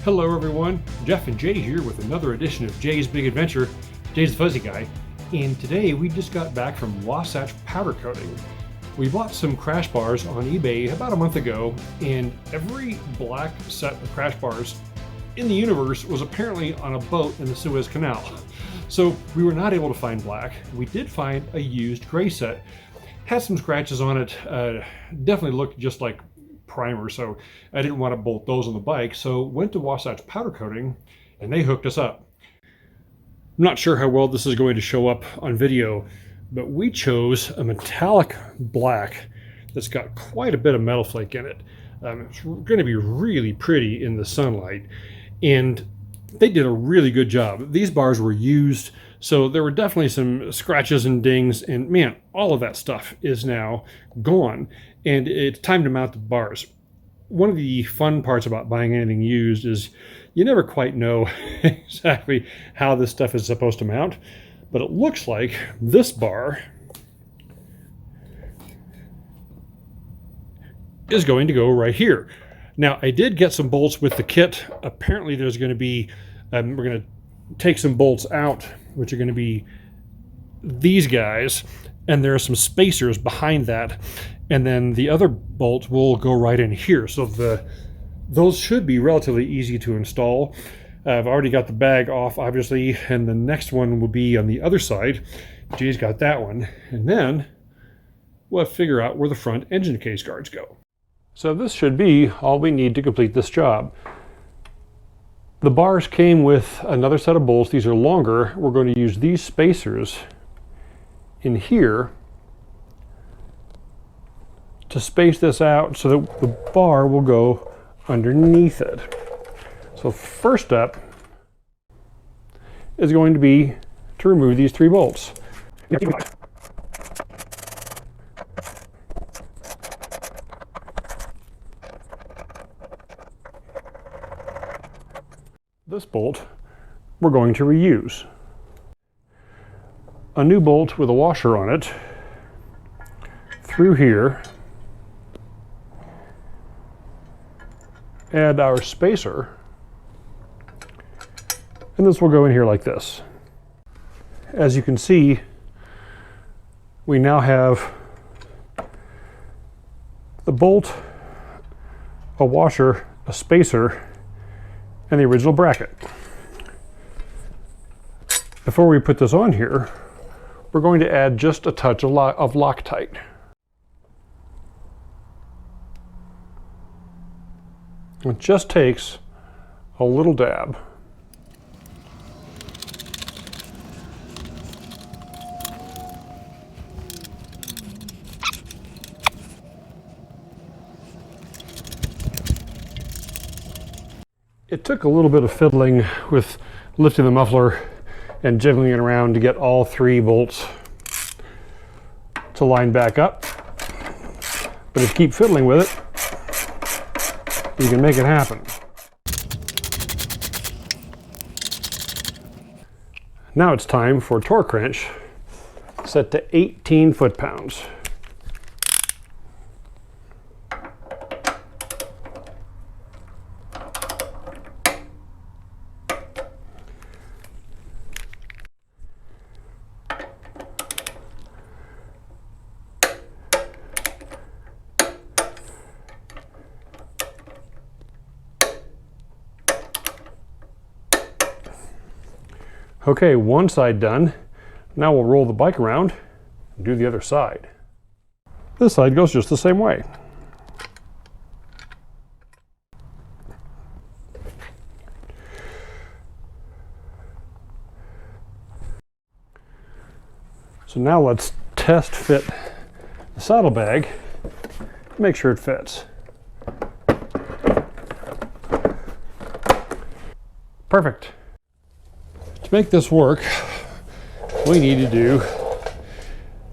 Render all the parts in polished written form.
Hello everyone, Jeff and Jay here with another edition of Jay's Big Adventure. Jay's the Fuzzy Guy, and today we just got back from Wasatch powder coating. We bought some crash bars on eBay about a month ago, and every black set of crash bars in the universe was apparently on a boat in the Suez Canal. So we were not able to find black. We did find a used gray set. Had some scratches on it, definitely looked just like primer, so I didn't want to bolt those on the bike, so went to Wasatch powder coating and they hooked us up. I'm not sure how well this is going to show up on video, but we chose a metallic black that's got quite a bit of metal flake in it. It's going to be really pretty in the sunlight, and they did a really good job. These bars were used, so there were definitely some scratches and dings, and man, all of that stuff is now gone, and it's time to mount the bars. One of the fun parts about buying anything used is you never quite know exactly how this stuff is supposed to mount, but it looks like this bar is going to go right here. Now, I did get some bolts with the kit. Apparently there's going to be, we're going to take some bolts out, which are going to be these guys, and there are some spacers behind that, and then the other bolt will go right in here. So those should be relatively easy to install. I've already got the bag off, obviously, and the next one will be on the other side. Jay's got that one, and then we'll have to figure out where the front engine case guards go. So this should be all we need to complete this job. The bars came with another set of bolts. These are longer. We're going to use these spacers in here to space this out so that the bar will go underneath it. So first step is going to be to remove these 3 bolts. This bolt we're going to reuse. A new bolt with a washer on it through here. Add our spacer, and this will go in here like this. As you can see, we now have the bolt, a washer, a spacer, and the original bracket. Before we put this on here, we're going to add just a touch of Loctite. It just takes a little dab. It took a little bit of fiddling with lifting the muffler and jiggling it around to get all 3 bolts to line back up. But if you keep fiddling with it, you can make it happen. Now it's time for a torque wrench set to 18 foot-pounds. Okay, one side done. Now we'll roll the bike around and do the other side. This side goes just the same way. So now let's test fit the saddlebag, make sure it fits. Perfect. To make this work, we need to do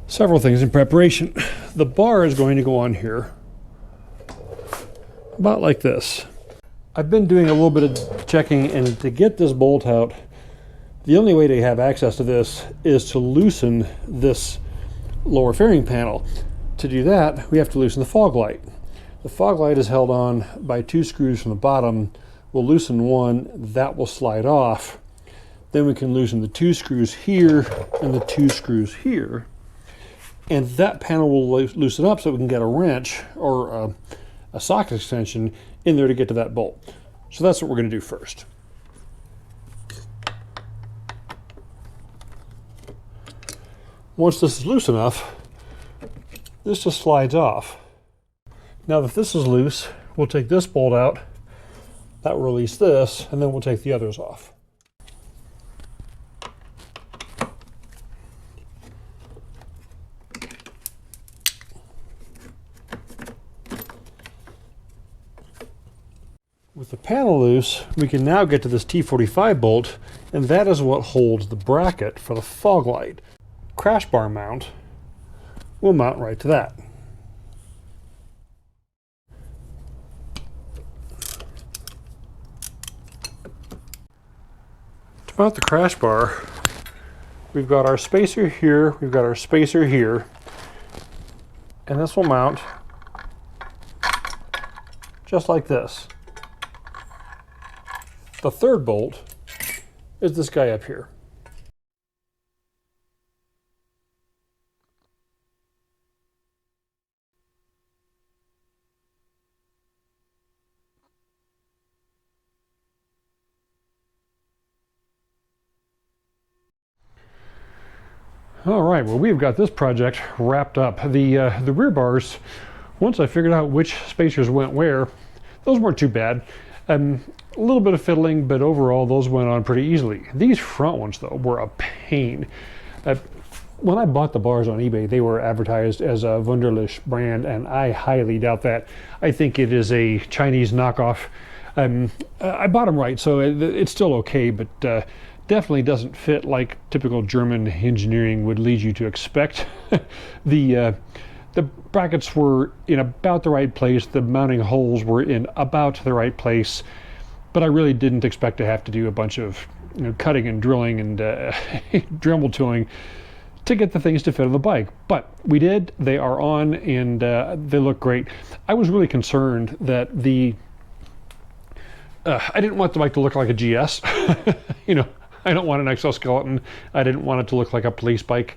several things in preparation. The bar is going to go on here about like this. I've been doing a little bit of checking, and to get this bolt out, the only way to have access to this is to loosen this lower fairing panel. To do that, we have to loosen the fog light. The fog light is held on by 2 screws from the bottom We'll loosen one, that will slide off. Then we can loosen the 2 screws here and the 2 screws here. And that panel will loosen up so we can get a wrench or a socket extension in there to get to that bolt. So that's what we're going to do first. Once this is loose enough, this just slides off. Now that this is loose, we'll take this bolt out, that will release this, and then we'll take the others off. With the panel loose, we can now get to this T45 bolt, and that is what holds the bracket for the fog light. Crash bar mount will mount right to that. To mount the crash bar, we've got our spacer here, we've got our spacer here, and this will mount just like this. The third bolt is this guy up here. All right, well, we've got this project wrapped up. The rear bars, once I figured out which spacers went where, those weren't too bad. A little bit of fiddling, but overall those went on pretty easily. These front ones, though, were a pain. When I bought the bars on eBay, they were advertised as a Wunderlich brand, and I highly doubt that. I think it is a Chinese knockoff. I bought them right, so it's still okay, but definitely doesn't fit like typical German engineering would lead you to expect. The brackets were in about the right place, the mounting holes were in about the right place, but I really didn't expect to have to do a bunch of cutting and drilling and Dremel tooling to get the things to fit on the bike. But we did, they are on, and they look great. I was really concerned that I didn't want the bike to look like a GS. I don't want an exoskeleton. I didn't want it to look like a police bike.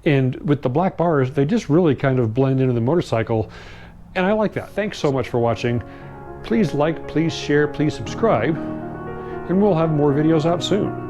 And with the black bars, they just really kind of blend into the motorcycle. And I like that. Thanks so much for watching. Please like, please share, please subscribe. And we'll have more videos out soon.